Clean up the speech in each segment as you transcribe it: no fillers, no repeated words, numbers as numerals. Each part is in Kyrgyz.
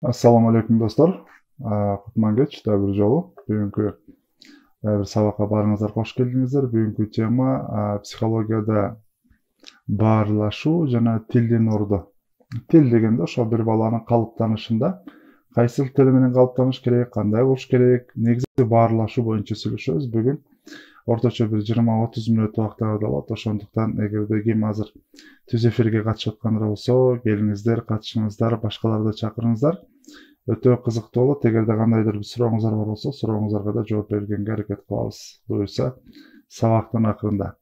Assalamu alaikum dostlar. Kutman geç da bir жолу. Бүгүнкү bir сабакка барыңыздар кош келдиңиздер. Бүгүнкү тема психологияда баарлашуу жана тилдин орду. Тил дегенде ошо бир баланын калыптанышында кайсыл тил менен калыптаныш керек, кандай болуш керек, негизи баарлашуу боюнча сүйлөшөбүз. Бүгүн орточо бир 20-30 мүнөт убактыбыз болот. Ошондуктан эгерде ким азыр түз эфирге катышып аткандар болсо, келиңиздер, катышыңыздар, башкаларды чакырыңыздар. Өтө кызыктуу болот. Эгерде кандайдыр бир сурооңуздар бар болсо, сурооңуздарга да жооп бергенге аракет кылабыз. Буюрса, сабактын акырында.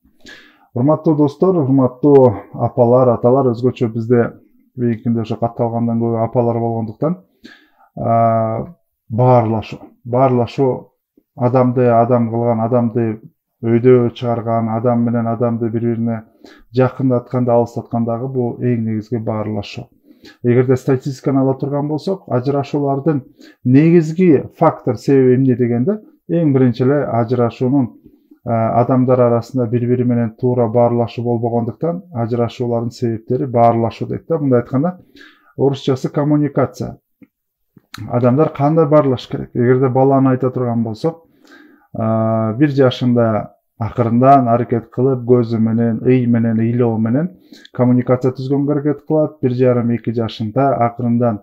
Урматтуу достор, урматтуу апалар, аталар, өзгөчө бизде бийикинде ошо катталгандан көбү апалар болгондуктан баарлашуу адамды адам кылган, адамды өйдө чыгарган, адам менен адамды бири-бирине жакындатканда, алыстаткандагы бул эң негизги баарлашуу. Эгерде статистиканы ала турган болсок, ажырашуулардын негизги фактор себеби эмне дегенде, эң биринчи эле ажырашуунун адамдар арасында бири-бири менен туура баарлашуу болбогондуктан ажырашуулардын себептери баарлашуу дейт да. Мындай айтканда, орусчасы коммуникация. Адамдар кандай баарлаш керек? Эгерде баланы айта турган болсок, 1 жашында акырындан аракет кылып, көзү менен, ый менен, ыйлоо менен коммуникация түзгөнгө аракет кылат. 1,5-2 жашында акырындан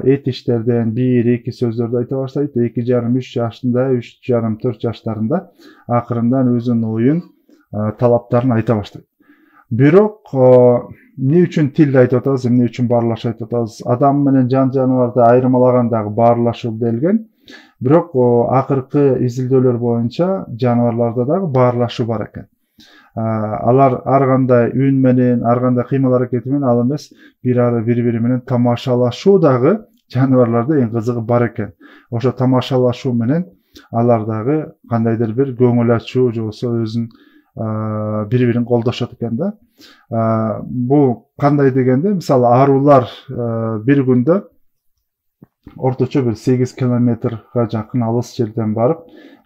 эт иштерден 1-2 сөздөрдү айта баштайт. 2,5-3 жашында, 3,5-4 жаштарында акырындан өзүнүн оюн, талаптарын айта баштайт. Бирок эмне үчүн тилди айтып атабыз, эмне үчүн баарлашуу айтып атабыз? Адам менен жан жаныбарды айырмалагандагы баарлашуу делген. Бирок акыркы изилдөөлөр боюнча жаныбарларда дагы баарлашуу бар экен. Алар ар кандай үн менен, ар кандай кыймыл аракети менен ал эмес, бири-бири менен тамашалашуу дагы жаныбарларда эң кызыгы бар экен. Ошо тамашалашуу менен алар дагы кандайдыр бир көңүл ачуу же болбосо өзүн бири-бирин колдошот экен да. Бул кандай дегенде, мисалы арулар бир күндө орточо бир 8 километрга жакын алыс жерден барып,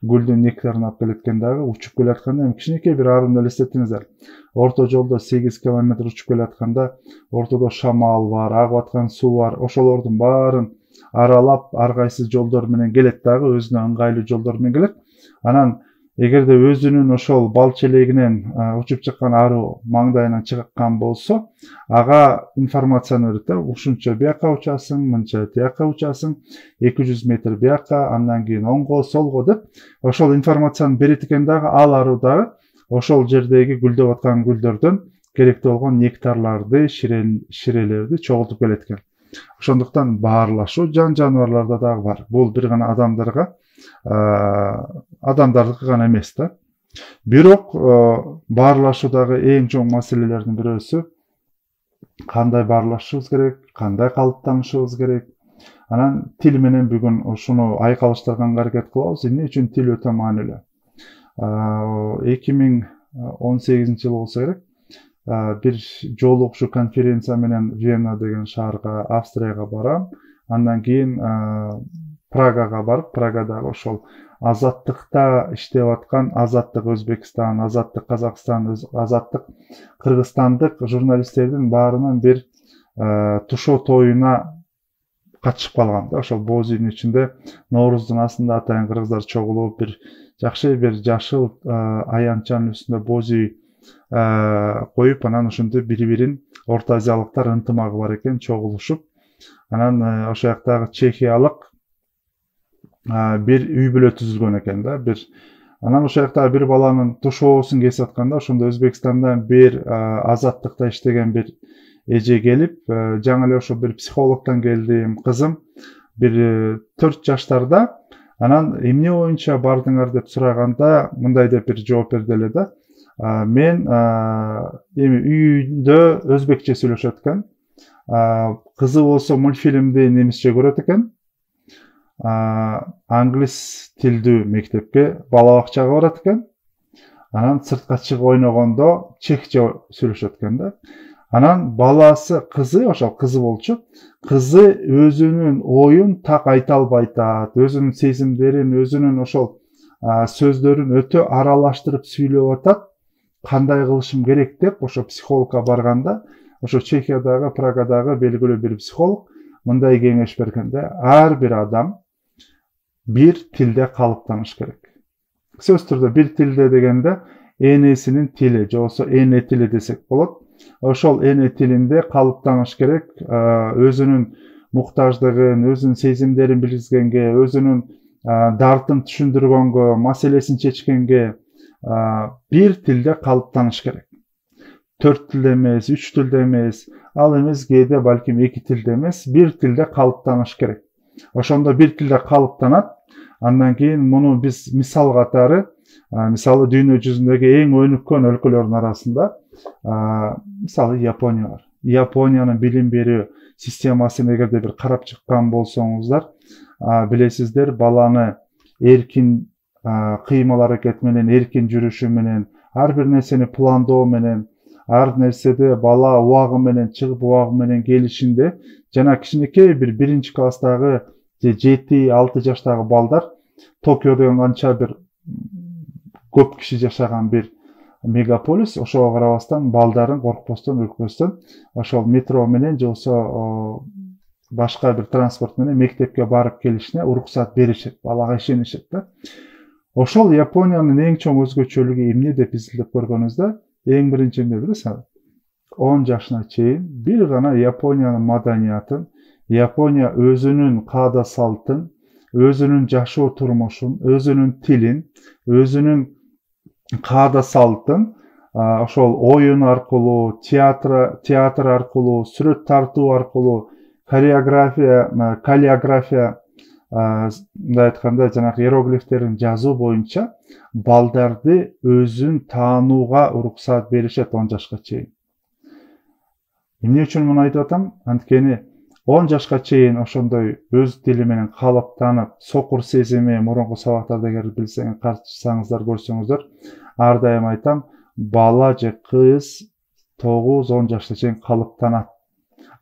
гүлдүн нектарын алып келеткен дагы учуп келатканда, кичинекей бир арууну элестетиңиздер. Орто жолдо 8 километр учуп келатканда, ортодо шамал бар, агып аткан суу бар. Ошолордун баарын аралап, ар кайсы жолдор менен келет дагы, өзүнө ыңгайлуу жолдор менен келет. Анан эгерде өзүнүн ошол бал челегинен учуп чыккан аруу маңдайынан чыккан болсо, ага информацияны берет да. Ушунча бияка учасың, мынча тияка учасың, 200 метр бияка, андан кийин оңго, солго деп, ошол информацияны берет экен дагы. Ал аруу дагы ошол жердеги гүлдөп аткан гүлдөрдөн керектүү болгон нектарларды, ширелерди чогултуп келет экен. Ошондуктан баарлашуу жан жаныбарларда дагы бар. Бул бир гана адамдардыкы гана эмес да. Бирок баарлашуудагы эң чоң маселелердин бирөөсү кандай баарлашышыбыз керек, кандай калыптанышыбыз керек. Анан тил менен бүгүн ушуну айкалыштырганга аракет кылабыз. Эмне үчүн тил өтө маанилүү? 2018 жыл болсо керек, бир жолу ушу конференция менен Вена деген шаарга, Австрияга барам. Андан кийин Прагага барып, Прагадагы ошол азаттыкта иштеп аткан Азаттык Өзбекстан, Азаттык Казакстан, Азаттык Кыргызстандык журналисттердин баарынан бир тушоо тоюна катышып калгам да. Ошол боз үйдүн ичинде Норуздун астында атайын кыргыздар чогулуп, бир жакшы бир жашыл аянтчанын үстүндө боз үй коюп, анан ошентип бири-бирин Орто Азиялыктар ынтымагы бар экен, чогулушуп, анан ошол жактагы чехиялык бир үй бүлө түзүлгөн экен да. Анан ошол жакта бир баланын тушоосун кесип атканда, ошондо Өзбекстандан бир азаттыкта иштеген бир эже келип, жаңы эле ошо бир психологдон келдим, кызым бир 4 жаштарда. Анан эмне боюнча бардыңар деп сураганда, мындай деп бир жооп берди эле да. Мен үйдө өзбекче сүйлөшөт экен. Кызы болсо мультфильмди немисче көрөт экен. Англис тилдүү мектепке, бала бакчага барат экен. Анан сыртка чыгып ойногондо чехче сүйлөшөт экен да. Анан баласы, кызы, ошол кызы болчу, кызы өзүнүн оюн так айта албай атат, өзүнүн сезимдерин, өзүнүн ошол сөздөрүн өтө аралаштырып сүйлөп атат. Кандай кылышым керек деп ошо психологко барганда, ошо Чехиядагы, Прагадагы белгилүү бир психолог мындай кеңеш бергенде ар бир адам bir tilde kalıptanış gerek. Söz türde bir tilde degende enesinin tili, joğusu ene tili desek bolot. Oşol ene tilinde kalıptanış gerek. Özünün muhtaçlığın, özünün sezimlerin bilizgenge, özünün dartın düşündürgenge, maselesini çeçkenge bir tilde kalıptanış gerek. 4 tilde emes, 3 tilde emes, al emes gede balkim 2 tilde emes, bir tilde kalıptanış gerek. Oşonda bir tilde kalıptanat. Andan keyin bunu biz misal katары, misалы dünya yüzündeki en önükön өлkөлөрдүн arasında, misалы Yaponiya var. Yaponiyanın bilim berүү sistemasyny egerde bir karap çıkkan bolsoңуздар, bilesizler balаны erkin kıymal hareket menen, erkin жүрүшү menен, har bir nerseni plandоо menен, har nersede bala убагы menен чыгып убагы menен келишинде, жана кичинекей bir birinci klasstагы 7-6 жаштагы балдар Tokyo деген канча bir көп киши жашаган bir мегаполис, ошого карабастан балдарын коркпостон, өлкөстөн ошол метро менен же болсо башка bir transport менен мектепке барып келишине уруксат беришет, балага ишенишет да. Ошол Япониянын эң чоң өзгөчөлүгү эмне деп изилдеп көргөнүбүздө, эң биринчи эмне билесиңби? 10 жашына чейин bir гана Япониянын маданиятын, Japonya özünün kaada saltın, özünün жашоо turmuşun, özünün tilin, özünün kaada saltın, ошол oyun arkulu, tiyatr arkulu, сүрөт тартуу arkulu, kaligrafiya, мындай айтканда жанагы иероглифтерин жазуу боюнча балдарды өзүн таанууга уруксат беришет 10 жашка чейин. Эмне үчүн муну айтып атам? Анткени 10 жашка чейин ошондой өз тили менен калыптанып, сокур сезими мурунку сабактарда эгер билсеңиз, карчысаңыздар, көрсөңүздөр, ар дайым айтам, бала же кыз 9-10 жашка чейин калыптанат.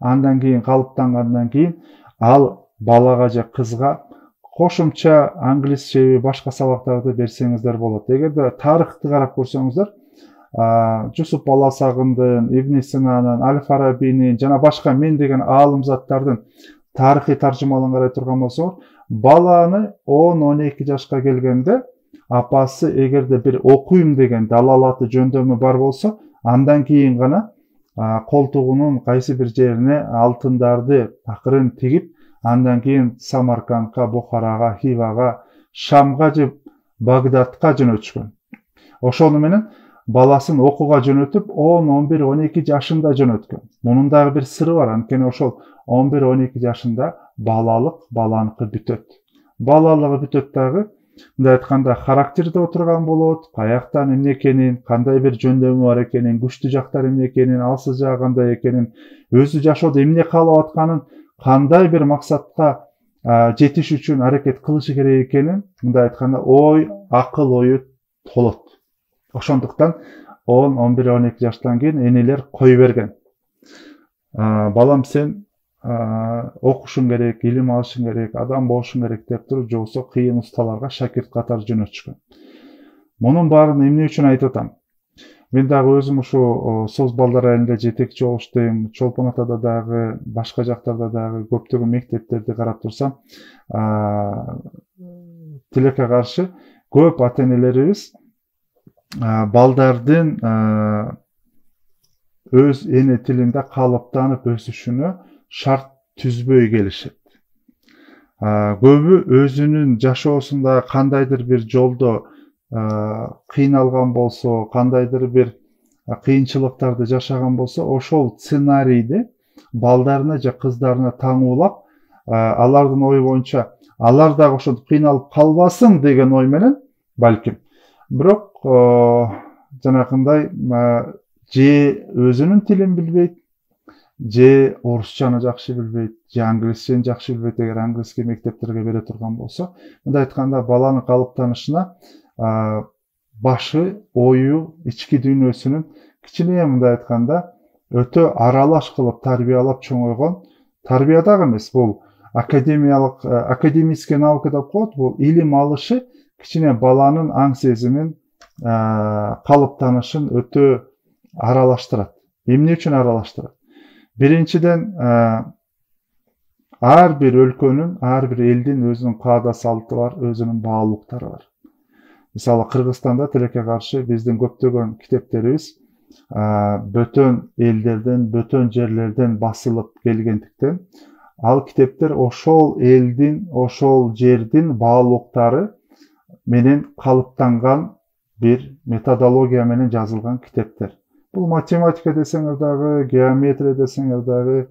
Андан кийин калыптангандан кийин ал балага же кызга кошумча англисчеби башка сабактарды берсеңиздер болот. Эгерде тарыхты карап көрсөңүздөр, Жусуп Баласагындын, Ибн Синанын, Аль-Фарабинин жана башка мен деген аалымзаттардын тарыхый таржымалын карай турган болсоңуз, баланы 10-12 жашка келгенде апасы эгерде бир окуйм деген далалаты жөндөмү бар болсо, андан кийин гана колтугунун кайсы бир жерине алтындарды акырын тигип, андан кийин Самаркандка, Бухарага, Хивага, Шамга же Багдадка жөнөтүшкөн. Ошону менен баласын окууга жөнөтүп 10-11-12 жашында жөнөткөн. Мунун дагы бир сыры бар, анткени ошол 11-12 жашында баланыкы бүтөт. Балалыгы бүтөт дагы, мындай айтканда характерде отурган болот, каяктан эмне экенин, кандай бир жөндөмү бар экенин, күчтүү жактары эмне экенин, алсыз жагы кандай экенин, өзү жашоодо эмне каалап атканын, кандай бир максатка жетиш үчүн аракет кылышы керек экенин, мындай айтканда ой, акыл ою толот. Ошондуктан 10-11-12 жаштан кийин энелер кой берген. Балам сен окушуң керек, илим алышың керек, адам болушуң керек деп туруп, же болбосо кыйын усталарга шакирт катары жөнөтүшкөн. Мунун баарын эмне үчүн айтып атам? Мен дагы өзүм ушу соз балдар айылында жетекчи болуштайм, Чолпон Атада дагы, башка жактарда дагы көптөгөн мектептерди карап турсам, тилекке каршы көп ата-энелерибиз балдардын өз эне тилинде калыптанып өсүшүнө шарт түзбөй келишет. Көбү өзүнүн жашоосунда кандайдыр бир жолдо кыйналган болсо, кандайдыр бир кыйынчылыктарды жашаган болсо, ошол сценарийди балдарына же кыздарына таңуулап, алардын ою боюнча алар дагы ошентип кыйналып калбасын деген ой менен, балким. Бирок жанакындай же өзүнүн тилин билбейт, же орусчаны жакшы билбейт, же англисчени жакшы билбейт, эгер англиский мектептерге бере турган болсо, мындай айтканда баланын калыптанышына башы, ою, ички дүйнөсүнүн кичине мындай айтканда өтө аралаш кылып тарбиялап чоңойгон, тарбия дагы эмес, бул академическая наука деп коет, бул илим алышы кичине баланын аң сезимин, калыптанышын өтө аралаштырат. Эмне үчүн аралаштырат? Биринчиден, ар бир өлкөнүн, ар бир элдин өзүнүн каада салты бар, өзүнүн баалуулуктары бар. Мисалы Кыргызстанда тилекке каршы биздин көптөгөн китептерибиз бөтөн элдерден, бөтөн жерлерден басылып келгендиктен, ал китептер ошол элдин, ошол жердин баалуулуктары менен калыптанган bir metodologiya менен жазылган китептер. Бул математика десеңер дагы, геометрия десеңер дагы,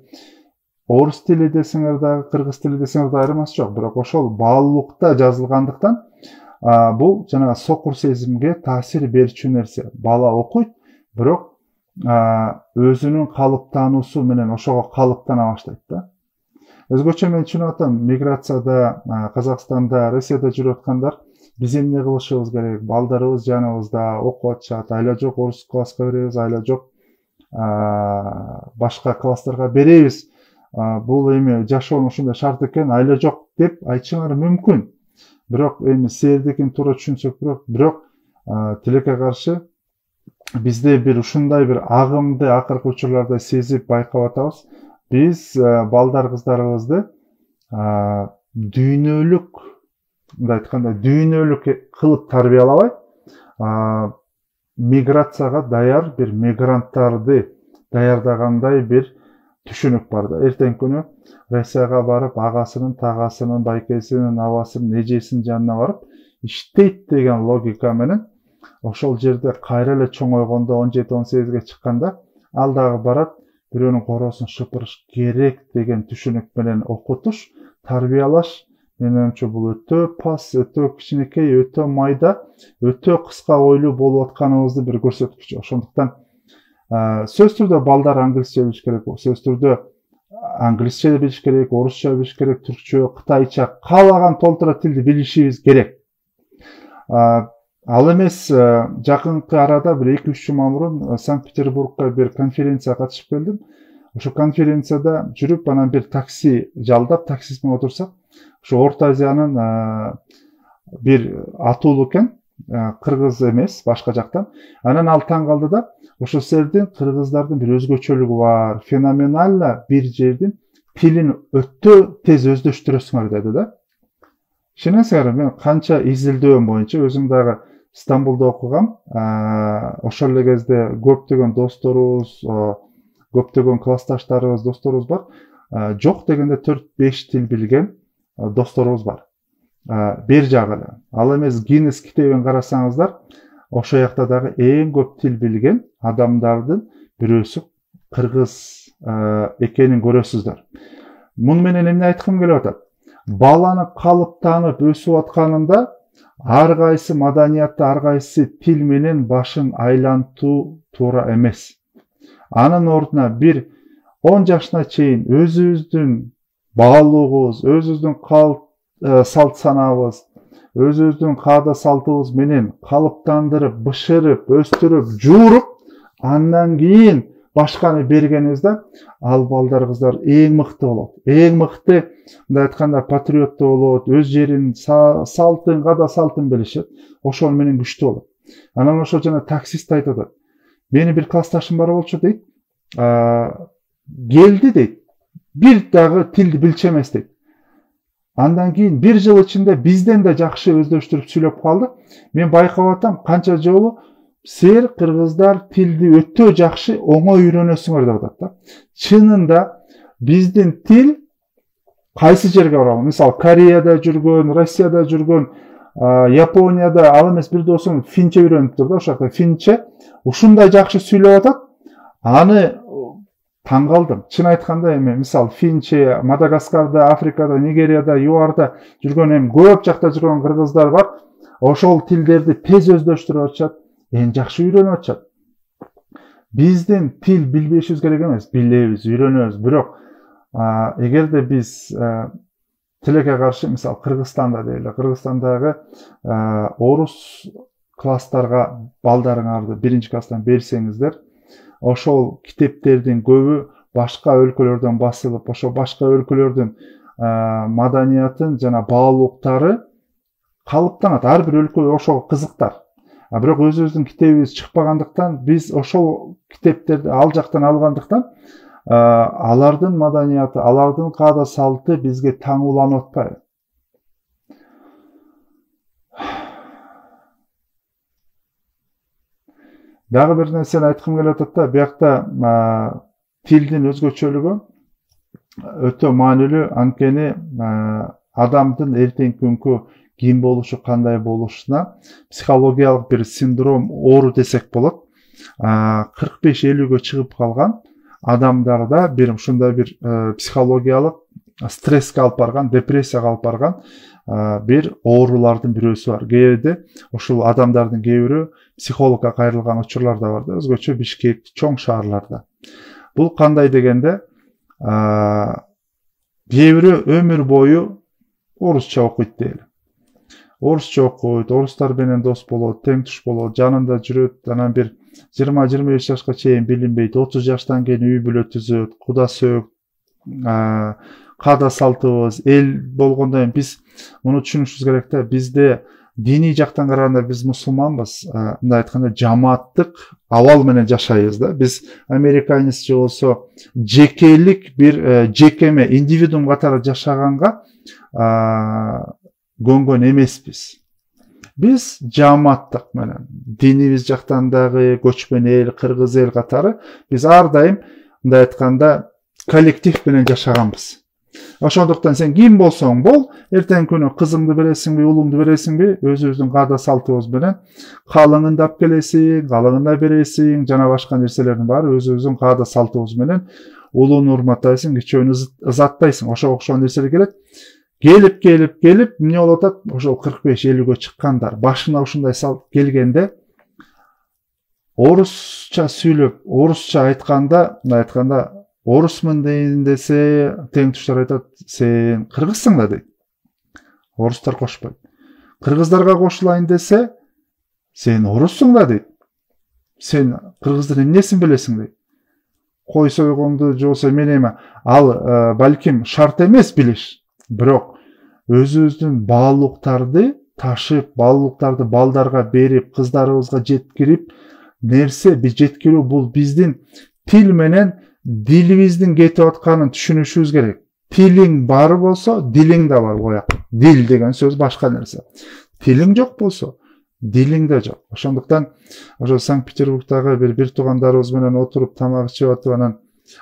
орус тили десеңер дагы, кыргыз тили десеңер дагы айырмасы жок. Бирок ошол баалуулукта жазылгандыктан, бул жана сокур сезимге таасир берчү нерсе. Бала окуйт, бирок өзүнүн калыптануусу менен ошого калыптана баштайт да. Өзгөчө мен түшүнүп атам, миграцияда, Казакстанда, Россияда жүрүп аткандар биз эмне кылышыбыз керек? Балдарыбыз жаныбызда окуп атышат, айла жок орус класска беребиз, айла жок башка класстарга беребиз. Бул эми жашоонун ушундай шарт экен, айла жок деп айтышыңар мүмкүн. Бирок эми силердикин туура түшүнсөк, бирок тилекке каршы бизде бир ушундай бир агымды акыркы учурларда сезип байкап атабыз. Биз балдар кыздарыбызды дүйнөлүк, мындай айтканда, дүйнөлүк кылып тарбиялабай, миграцияга даяр бир мигранттарды даярдагандай бир түшүнүк бар да. Эртең күнү Россияга барып, агасынын, тагасынын, байкесинин, абасынын, эжесинин жанына барып иштейт деген логика менен ошол жерде кайра эле чоңойгондо 17-18-ге чыкканда ал дагы барат, бирөөнүн коросун шыпырыш керек деген түшүнүк менен окутуш, тарбиялаш, менин оюмча бул өтө пас, өтө кичинекей, өтө майда, өтө кыска ойлуу болуп атканыбызды бир көрсөткүчү. Ошондуктан сөз түрдө балдар англисче билиш керек, сөз түрдө англисче билиш керек, орусча билиш керек, түркчө, кытайча, каалаган толтура тилди билишибиз керек. Ал эмес жакынкы арада бир 2-3 жума мурун Санкт-Петербургка бир конференцияга катышып келдим. Ошо конференцияда жүрүп, анан бир такси жалдап, таксист менен отурсак, ошо Орто Азиянын бир атуулу экен, кыргыз эмес, башка жактан. Анан ал таң калды да, ошо силердин кыргыздардын бир өзгөчөлүгү бар, феноменально бир жердин тилин өтө тез өздөштүрөсүңөр деди да. Ишенесиңерби, мен канча изилдөөм боюнча өзүм дагы Стамбулда окугам, ошол эле кезде көптөгөн досторубуз, көптөгөн классташтарыбыз, досторубуз бар. Жок дегенде 4-5 тил билген досторубуз бар. Бир жагы эле. Ал эмес Гиннес китебин карасаңыздар, ошо жакта дагы эң көп тил билген адамдардын бирөөсү кыргыз экенин көрөсүздөр. Муну менен эмне айткым келип атат? Баланы калыптанып өсүп атканында ар кайсы маданиятта, ар кайсы тил менен башын айлантуу туура эмес. Анын ордуна бир 10 жашына чейин өзүбүздүн баалуулугубуз, өзүбүздүн салт санаабыз, өзүбүздүн каада салтыбыз менен калыптандырып, бышырып, өстүрүп, жууруп, андан кийин башканы бергенибизде ал балдар кыздар эң мыкты болот. Эң мыкты, мындай айтканда, патриотту болот, өз жерин, салтын, каада салтын билишет. Ошол менен күчтүү болот. Анан ошо жана таксист айтып атат. Мени бир классташым бар болчу дейт. Келди дейт. Бир дагы тилди билчү эмес дейт. Андан кийин бир жыл ичинде бизден да жакшы өздөштүрүп сүйлөп калды. Мен байкап атам, канча жолу силер кыргыздар тилди өтө жакшы оңой үйрөнөсүңөр деп атат да. Чынында биздин тил кайсы жерге барабы? Мисалы Кореяда жүргөн, Россияда жүргөн, Японияда, ал эмес бир досум финче үйрөнүптүр да, ошол жакта финче ушундай жакшы сүйлөп атат. Аны таң калдым. Чын айтканда эми мисалы финче, Мадагаскарда, Африкада, Нигерияда, ЮАРда жүргөн эми көп жакта жүргөн кыргыздар бар. Ошол тилдерди тез өздөштүрүп атышат. Эң жакшы үйрөнүп атышат. Биздин тил билбешибиз керек эмес, билебиз, үйрөнөбүз. Бирок эгерде биз тилекке каршы, мисалы Кыргызстанда дейли, Кыргызстандагы орус класстарга балдарыңарды 1-класстан берсеңиздер, ошол китептердин көбү башка өлкөлөрдөн басылып, ошол башка өлкөлөрдүн маданиятын жана баалуулуктары калыптанат. Ар бир өлкө ошого кызыктар. Бирок өзүбүздүн китебибиз чыкпагандыктан, биз ошол китептерди ал жактан алгандыктан, алардын маданияты, алардын каада салты бизге таң уланып атпайбы? Дагы бир нерсени айткым келип атат да, биякта тилдин өзгөчөлүгү өтө маанилүү. Анткени адамдын эртеңки күnkү ким болушу, кандай болушуна психологиялык бир синдром, оору десек болот. 45-50гө чыгып калган адамдарда бир ушундай бир психологиялык стресске алып барган, депрессияга алып барган бир оорулардын бирөөсү бар. Кээде ушул адамдардын кээ бирөө психологко кайрылган учурлар да бар да, өзгөчө Бишкек, чоң шаарларда. Бул кандай дегенде, кээ бирөө өмүр бою орусча окуйт дейли. Орусча окуйт, орустар менен дос болот, тең туш болот, жанында жүрөт, анан бир 20-25 жашка чейин билинбейт, 30 жаштан кийин үй бүлө түзөт, куда сөөк, каада салтыбыз, эл болгондон кийин биз муну түшүнүшүбүз керек да, бизде диний жактан караганда биз мусулманбыз, мындай айтканда жамааттык абал менен жашайбыз да. Биз американец же болсо жекелик бир жекеме, индивидуум катары жашаганга көнгөн эмеспиз. Биз жамааттык менен, динибиз жактан дагы көчмөн эл, кыргыз эл катары биз ар дайым мындай айтканда коллектив менен жашаганбыз. Ошондуктан сен ким болсоң бол, эртең күнү кызыңды бересиңби, улуңду бересиңби, өзүбүздүн каада салтыбыз менен калыңын алып келесиң, калыңын да бересиң, жана башка нерселердин баары өзүбүздүн каада салтыбыз менен улууну урматтайсың, кичүүнү ызаттайсың. Ошого окшогон нерселер келет. Келип эмне болуп атат? Ошол 45-50гө чыккандар башына ушундай салт келгенде, орусча сүйлөп, орусча айтканда, мындай айтканда, орусмун дейин десе, тең туштар айтат, сен кыргызсың да дейт. Орустар кошпойт. Кыргыздарга кошулайын десе, сен оруссуң да дейт. Сен кыргыздын эмнесин билесиң дейт. Кой сойгонду же болсо эме, ал балким шарт эмес билиш. Бирок өзүбүздүн баалуулуктарды ташып, баалуулуктарды балдарга берип, кыздарыбызга жеткирип, нерсе жеткирүү, бул биздин тил менен дилибиздин кетип атканын түшүнүшүбүз керек. Тилиң бар болсо, дилиң да бар бояк. Дил деген сөз башка нерсе. Тилиң жок болсо, дилиң да жок. Ошондуктан ошо Санкт-Петербургдагы бир туугандарыбыз менен отуруп тамак ичип атып, анан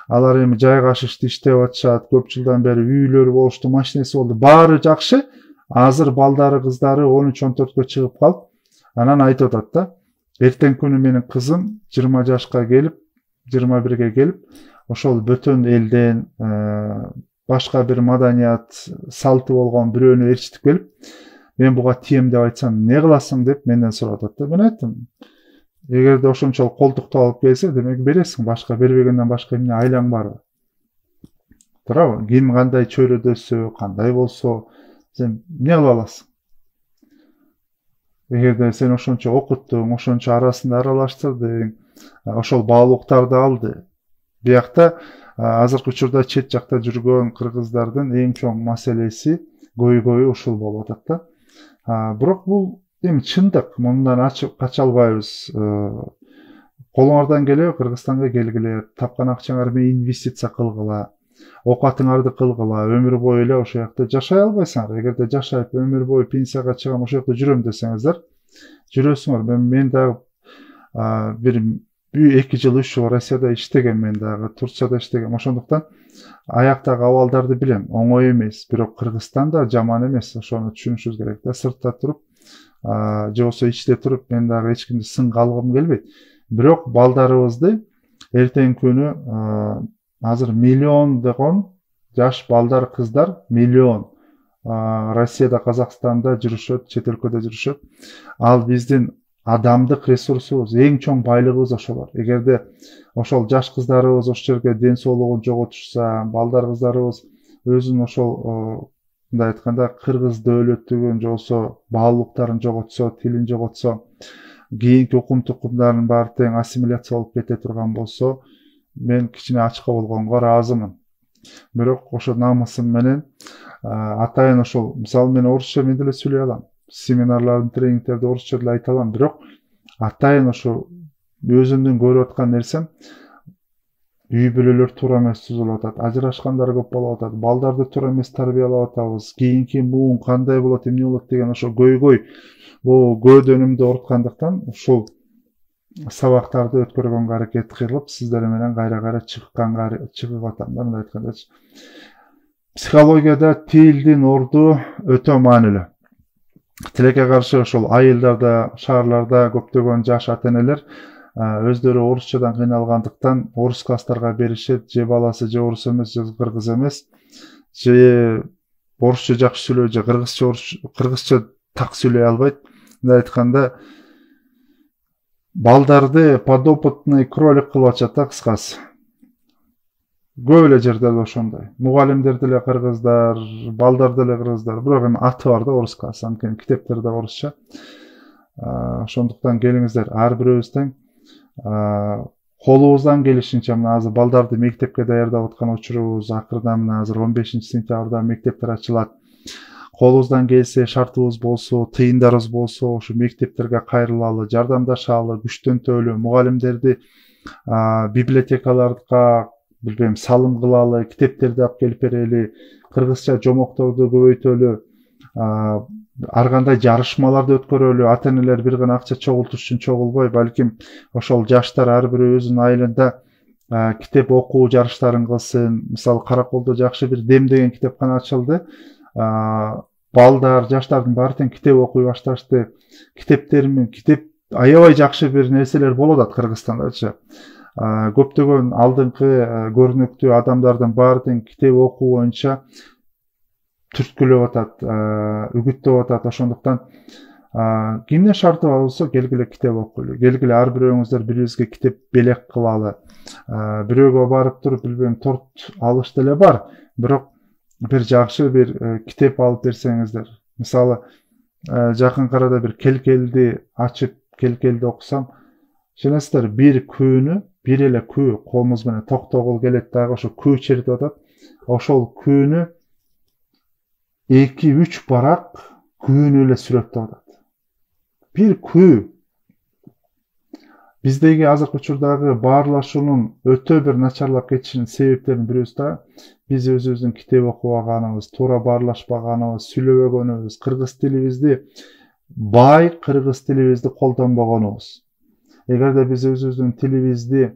алар эми жайгашышты, иштеп атышат, көп жылдан бери үйлөрү болушту, машинеси болду, баары жакшы. Азыр балдары, кыздары 13-14гө чыгып калып, анан айтып атат да, эртең күнү менин кызым 20 жашка келип, 21ге келип, ошол бөтөн элден башка бир маданият, салты болгон бирөөнү ээрчитип келип, мен буга тием деп айтсам, эмне кыласың деп менден сурап атат да. Мен айттым, эгерде ошончолук колтукту алып келсе, демек бересиң, башка бербегенден башка эмне айлаң барбы? Туурабы? Ким кандай чөйрөдөсө, кандай болсо, сен эмне кыла аласың? Эгерде сен ошончо окуттуң, ошончо арасында аралаштырдың, ошол баалуулуктарды алды. Биякта азыркы учурда чет жакта жүргөн кыргыздардын эң чоң маселеси, көйгөйү ушул болуп атат да. Бирок бул эми чындык, мындан кача албайбыз. Колуңардан келеби, Кыргызстанга келгиле, тапкан акчаңар менен инвестиция кылгыла, оокатыңарды кылгыла, өмүр бою эле ошол жакта жашай албайсыңар. Эгерде жашап өмүр бою пенсияга чыгам, ошол жакта жүрөм десеңиздер, жүрөсүңөр. Мен дагы бир 2 жыл 3 жыл Россияда иштеген, мен дагы Турцияда иштегем. Ошондуктан аяктагы абалдарды билем. Оңой эмес, бирок Кыргызстан да жаман эмес. Ошону түшүнүшүбүз керек да. Сыртта туруп, же болсо ичте туруп, мен дагы эч кимди сынга алгым келбейт. Бирок балдарыбызды эртең күнү азыр миллиондогон жаш балдар, кыздар, миллион Россияда, Казакстанда жүрүшөт, чет өлкөдө жүрүшөт. Ал биздин адамдык ресурсубуз, эң чоң байлыгыбыз ошолор. Эгерде ошол жаш кыздарыбыз ошол жерге ден соолугун жоготушса, балдар, кыздарыбыз өзүнүн ошол мындай айтканда кыргыз дөөлөттүгүн, же болсо баалуулуктарын жоготсо, тилин жоготсо, кийинки укум тукумдардын баары тең ассимиляция болуп кете турган болсо, мен кичине ачка болгонго ыраазымын. Бирок ошо намысым менен атайын ошол, мисалы мен орусча мен деле сүйлөй алам. Семинарлардын, тренингтерде орусча деле айта алам, бирок атайын ошо өзүмдүн көрүп аткан нерсем, үй бүлөлөр туура эмес түзүлүп атат, ажырашкандар көп болуп атат, балдарды туура эмес тарбиялап атабыз, кийинки муун кандай болот, эмне болот деген ошо көйгөй бул көөдөнүмдү ооруткандыктан ушул сабактарды өткөргөнгө аракет кылып, сиздер менен кайра чыгып атам да, мындай айткандачы. Психологияда тилдин орду өтө маанилүү. Тилекке каршы ошол айылдарда, шаарларда көптөгөн жаш ата-энелер өздөрү орусчадан кыйналгандыктан орус класстарга беришет, же баласы же орус эмес, же кыргыз эмес, же орусча жакшы сүйлөйт, же кыргызча так сүйлөй албайт. Мындай айтканда, балдарды подопытный кролик кылып атышат да, кыскасы. Көп эле жерде ошондой. Мугалимдер деле кыргыздар, балдар деле кыргыздар, бирок эми аты бар да орус класс, анткени китептерде орусча. Ошондуктан келиңиздер, ар бирөөбүз тең колубуздан келишинче, мына азыр балдарды мектепке даярдап аткан учурубуз, акырдан мына азыр 15-сентябрда мектептер ачылат. Колубуздан келсе, шартыбыз болсо, тыйындарыбыз болсо, ошо мектептерге кайрылалы, жардамдашалы, күчтөнтөлү, мугалимдерди библиотекаларга билбейм, салым кылалы, китептерди алып келип берели, кыргызча жомокторду көбөйтөлү, ар кандай жарышмаларды өткөрөлү, ата-энелер бир гана акча чогултуш үчүн чогулбой, балким ошол жаштар ар бирөө өзүнүн айылында китеп окуу жарыштарын кылсын. Мисалы, Караколдо жакшы бир Дем деген китепкана ачылды. Балдар, жаштардын баары тең китеп окуй башташты. Китеп аябай жакшы бир нерселер болуп атат Кыргызстандачы. Көптөгөн алдыңкы көрүнүктүү адамдардын баары тең китеп окуу боюнча түрткүлөп атат, үгүттөп атат. Ошондуктан кимдин шарты бар болсо, келгиле китеп окуйлу. Келгиле ар бирөөңүздөр бирибизге китеп белек кылалы. Бирөөгө барып туруп, билбейм, торт алыш деле бар, бирок бир жакшы бир китеп алып берсеңиздер. Мисалы, жакынкы арада бир келкелди ачып, келкелди окусам, ишенесиздер, бир күнү, бир эле күү колубуз менен токтогул келет дагы ошо күү чиритип атат. Ошол күүнү 2-3 барак күүнү эле сүрөттөп атат. Бир күү. Биздеги азыркы учурдагы баарлашуунун өтө бир начарлап кетишинин себептеринин бирөөсү да биз өзүбүздүн китеп окубаганыбыз, туура баарлашпаганыбыз, сүйлөбөгөнүбүз, кыргыз тилибизди бай кыргыз тилибизди колдонбогонубуз. Эгерде биз өзүбүздүн тилибизди,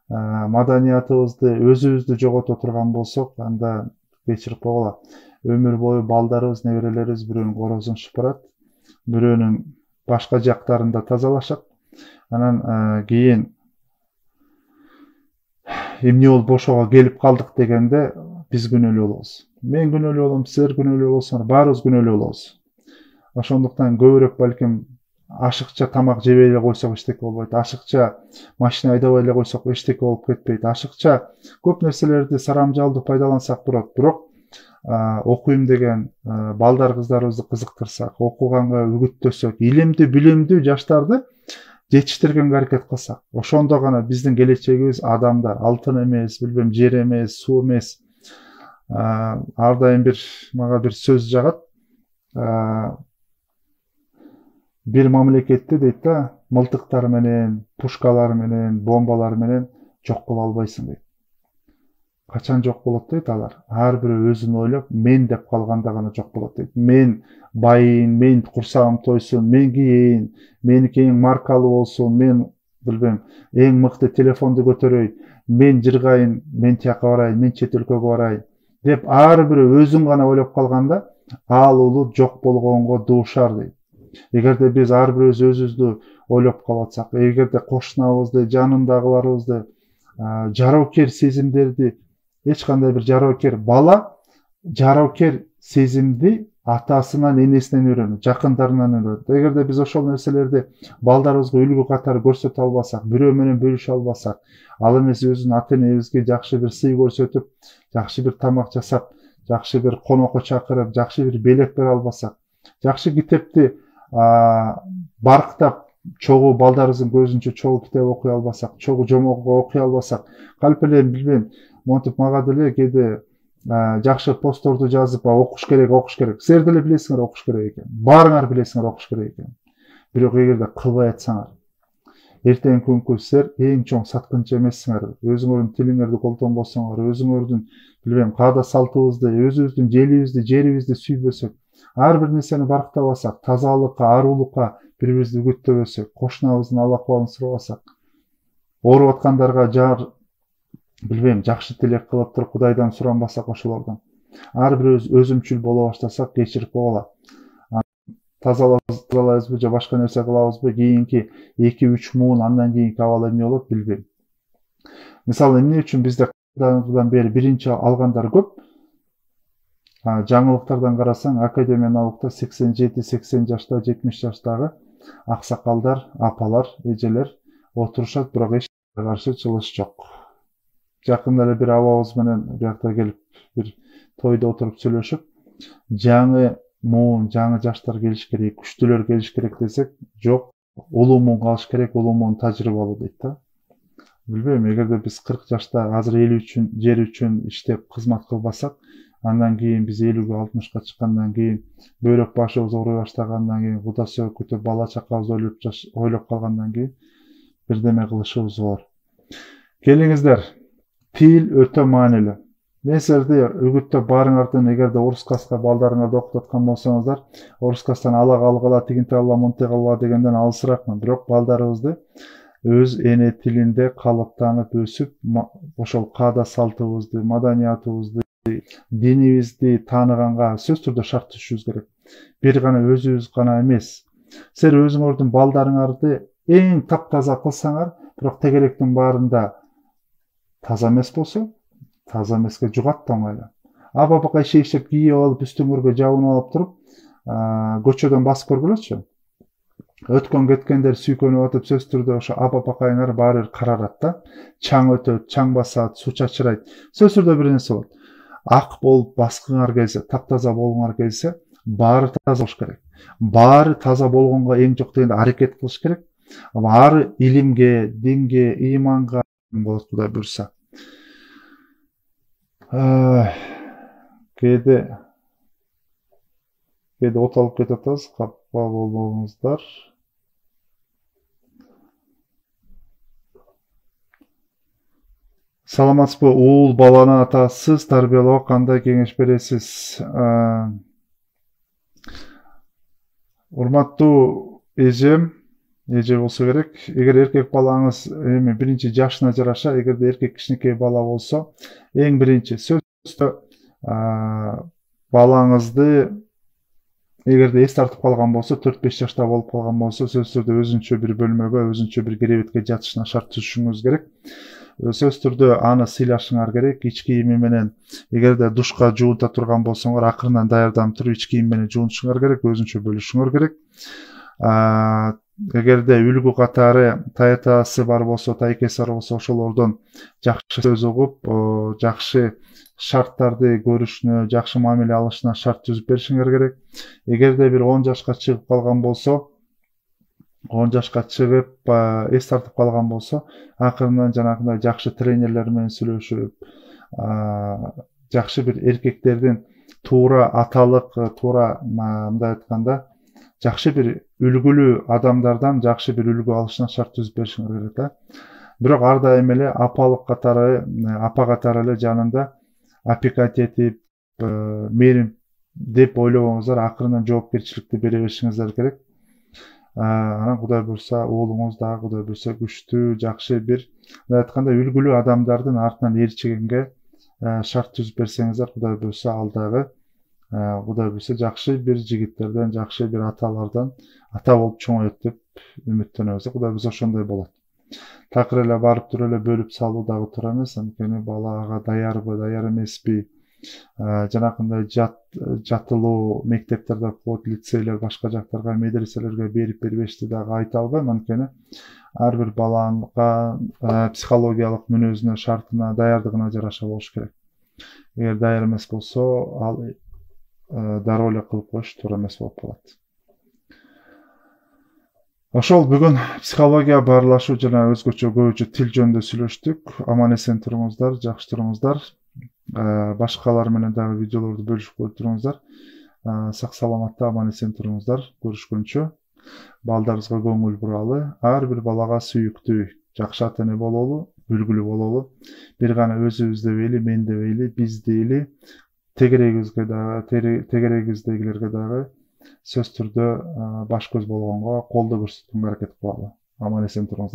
маданиятыбызды, өзүбүздү жогото турган болсок, анда кечирип койгула. Өмүр бою балдарыбыз, неберелерибиз бирөөнүн корозун шыпырат, бирөөнүн башка жактарында тазалашат. Анан кийин эмне болуп ошого келип калдык дегенде биз күнөөлүү болобуз. Мен күнөөлүү болом, силер күнөөлүү болсоңор, баарыбыз күнөөлүү болобуз. Ошондуктан көбүрөөк балким ашыкча тамак жебей эле койсок эчтеке болбойт, ашыкча машина айдабай эле койсок эчтеке болуп кетпейт, ашыкча көп нерселерди сарамжалдуу пайдалансак болот. Бирок окуйм деген балдар кыздарыбызды кызыктырсак, окуганга үгүттөсөк, илимдүү, билимдүү жаштарды жетиштиргенге аракет кылсак, ошондо гана биздин келечегибиз адамдар, алтын эмес, билбейм, жер эмес, суу эмес. Ар дайым мага бир сөз жагат. Бир мамлекетти дейт да, мылтыктар менен, пушкалар менен, бомбалар менен жок кыла албайсың дейт. Качан жок болот дейт алар? Ар бирөө өзүн ойлоп, мен деп калганда гана жок болот дейт. Мен байыйын, мен курсагым тойсун, мен кийейин, меники эң маркалуу болсун, мен билбейм, эң мыкты телефонду көтөрөй, мен жыргайын, мен тияка барайын, мен чет өлкөгө барайын деп ар бирөө өзүн гана ойлоп калганда, ал улут жок болгонго дуушар дейт. Эгерде биз ар бирөөбүз өзүбүздү ойлоп калып атсак, эгерде кошунабызды, жанындагыларыбызды, жароокер сезимдерди, эч кандай бир жароокер бала, жароокер сезимди атасынан, энесинен үйрөнөт, жакындарынан үйрөнөт. Эгерде биз ошол нерселерди балдарыбызга үлгү катары көрсөтө албасак, бирөө менен бөлүшө албасак, ал эмес өзүнүн ата-энебизге жакшы бир сый көрсөтүп, жакшы бир тамак жасап, жакшы бир конокко чакырып, жакшы бир белек бере албасак, жакшы китепти барктап, чогуу балдарыбыздын көзүнчө чогуу китеп окуй албасак, чогуу жомок окуй албасак, калп эле билбейм, монтип мага деле кээде жакшы постторду жазып, окуш керек. Силер деле билесиңер окуш керек экен. Баарыңар билесиңер окуш керек экен. Бирок эгерде кылбай атсаңар, эртеңки күnkү силер эң чоң саткынчы эмессиңер. Өзүңөрдүн тилиңерди колдонбосоңор, өзүңөрдүн билбейм каада салтыбызды, өзүбүздүн жерибизди сүйбөсөк, ар бир нерсени барктабасак, тазалыкка, арулукка бири бирибизди үгүттөбөсөк, кошунабыздын алла акыбалын сурабасак, ооруп аткандарга билбейм жакшы тилек кылып туруп Кудайдан суранбасак ошолордон, ар бирибиз өзүмчүл боло баштасак кечирип койгула. Тазалайбызбы же башка нерсе кылабызбы, кийинки 2-3 муун андан кийинки абал эмне болот билбейм. Мисалы эмне үчүн бизде кайдан бери биринчи алгандар көп. Жаңылыктардан карасаң, Академия наукта 87-80 жашта, 70 жаштагы аксакалдар, апалар, эжелер отурушат, бирок эч каршы чыгыш жок. Жакында эле бир абабыз менен биякта келип бир тойдо отуруп сүйлөшүп, жаңы муун, жаңы жаштар келиш керек, күчтүүлөр келиш керек десек, жок, улуу муун калыш керек, улуу муун тажрыйбалуу дейт да. Билбейм, эгерде биз 40 жашта азыр эл үчүн, жер үчүн иштеп кызмат кылбасак, андан кийин биз 50-60ка чыккандан кийин бөйрөк башыбыз ооруй баштагандан кийин, Куда сөөгүп күтүп бала чакабыз ойлоп калгандан кийин бирдеме кылышыбыз болор. Келиңиздер, тил өтө маанилүү. Мен силерди үгүттөп баарыңардын, эгерде орус класска балдарыңарды окутуп аткан болсоңуздар, орус класстан ала калгыла, тигинти калгыла, мынтип калгыла дегенден алысыраакмын. Бирок балдарыбызды өз эне тилинде калыптанып өсүп, ошол каада салтыбызды, маданиятыбызды, динибизди тааныганга сөзсүз түрдө шарт түшүшүбүз керек. Бир гана өзүбүз гана эмес. Силер өзүңөрдүн балдарыңарды эң таптаза кылсаңар, бирок тегеректин баарында таза эмес болсо, таза эмеске жугат да оңойлуу. Апа иштеп кийип алып, үстүңөргө жабынып алып туруп, көчөдөн басып көргүлөчү. Өткөн кеткендер сүйкөнүп атып, сөзсүз түрдө ошо апакайыңар баары бир карарат да. Чаң өтөт, чаң басат, суу чачырайт. Сөзсүз түрдө бир нерсе болот. Ак болуп баскыңар келсе, таптаза болгуңар келсе, баары таза болуш керек. Баары таза болгонго эң жок дегенде аракет кылыш керек. Баары илимге, динге, ыйманга болот, Кудай буйрса. Кээде оталып кетип атабыз, капа болбоңуздар. Саламатсызбы, уул баланы атасыз тарбиялоого кандай кеңеш бересиз? Урматтуу эже болсо керек. Эгер эркек балаңыз эми биринчи жашына жараша, эгерде эркек кичинекей бала болсо, эң биринчи сөзсүздө балаңызды эгерде эс тартып калган болсо, 4-5 жашта болуп калган болсо, сөзсүз түрдө өзүнчө бир бөлмөгө, өзүнчө бир керебетке жатышына шарт түзүшүңүз керек. Сөзсүз түрдө аны сыйлашыңар керек. Ич кийими менен, эгерде душка жуунта турган болсоңор, акырынан даярданып туруп ич кийим менен жуунушуңар керек, өзүнчө бөлүшүңөр керек. Эгерде үлгү катары таятасы бар болсо, тайкеси бар болсо, ошолордон жакшы сөз угуп, жакшы шарттарды көрүшүнө, жакшы мамиле алышына шарт түзүп беришиңер керек. Эгерде бир 10 жашка чыгып калган болсо, 10 жашка чыгып, эс тартып калган болсо, акырынан жанагындай жакшы тренерлер менен сүйлөшүп, жакшы бир эркектердин туура аталык, туура мындай айтканда, жакшы бир үлгүлүү адамдардан жакшы бир үлгү алышына шарт түзүп беришиңер керек да. Бирок ар дайым эле апалык катары, апа катары эле жанында опекать этип, мээрим деп ойлобоңуздар, акырынан жоопкерчиликти бере беришиңиздер керек. Анан Кудай буйрса, уулуңуз дагы Кудай буйрса күчтүү, жакшы бир, мындай айтканда үлгүлүү адамдардын артынан ээрчигенге шарт түзүп берсеңиздер, Кудай буйрса, ал дагы Кудай буйрса жакшы бир жигиттерден, жакшы бир аталардан ата болуп чоңоет деп үмүттөнөбүз. Кудай буйрса ошондой болот. Такыр эле барып туруп эле бөлүп салуу дагы туура эмес, анткени бала ага даярбы, даяр эмеспи, жанакындай жатылуу мектептерде окуп, лицейлер, башка жактарга, медреселерге берип бербешти дагы айта албайм, анткени ар бир баланга психологиялык мүнөзүнө, шартына, даярдыгына жараша болуш керек. Эгер даяр эмес болсо, ал дароо эле кылып коюш туура эмес болуп калат. Ошол бүгүн психология, баарлашуу жана өзгөчө көбүнчө тил жөнүндө сүйлөштүк. Аман эсен туруңуздар, жакшы туруңуздар. Башкалар менен дагы видеолорду бөлүшүп коюп туруңуздар. Сак саламатта, аман эсен туруңуздар. Көрүшкөнчө. балдарыбызга көңүл буралы, ар бир балага сүйүктүү, жакшы ата эне бололу, үлгүлүү бололу. Бир гана өзүбүз дебейли, мен дебейли, биз дейли, тегерегибиздегилерге дагы сөзсүз түрдө баш көз болгонго колдоо көрсөткөнгө аракет кылалы. Аман эсен туруңуздар.